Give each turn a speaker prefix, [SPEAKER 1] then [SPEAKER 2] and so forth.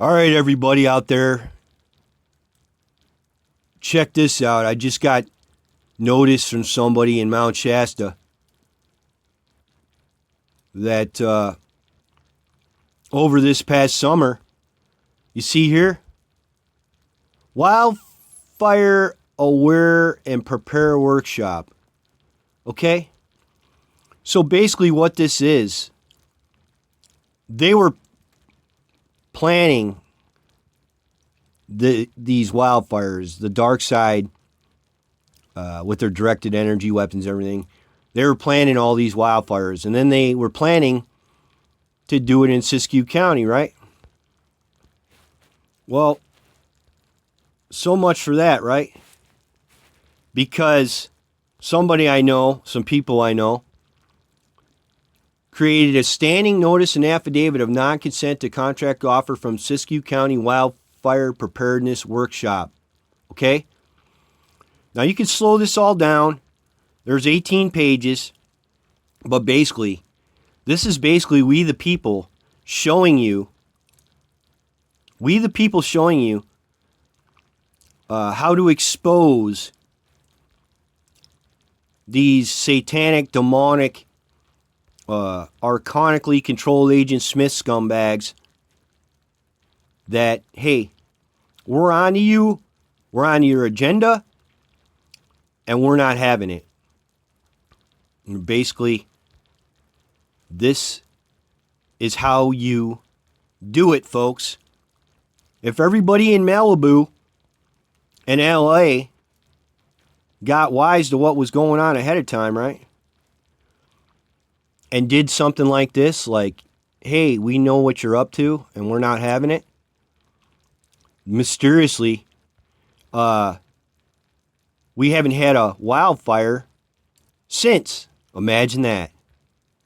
[SPEAKER 1] All right, everybody out there, check this out. I just got notice from somebody in Mount Shasta that over this past summer, you see here, Wildfire Aware and Prepare Workshop. Okay? So basically what this is, they were planning these wildfires, the dark side, with their directed energy weapons, everything. They were planning all these wildfires, and then they were planning to do it in Siskiyou County, right? Well, so much for that, right? Because somebody I know, some people I know, created a standing notice and affidavit of non-consent to contract offer from Siskiyou County Wildfire Preparedness Workshop. Okay? Now you can slow this all down. There's 18 pages. But basically, this is basically we the people showing you how to expose these satanic, demonic, archonically controlled Agent Smith scumbags that, hey, we're on to you, we're on to your agenda, and we're not having it. And basically, this is how you do it, folks. If everybody in Malibu and LA got wise to what was going on ahead of time, right? And did something like this, like, hey, we know what you're up to and we're not having it. Mysteriously, we haven't had a wildfire since. Imagine that.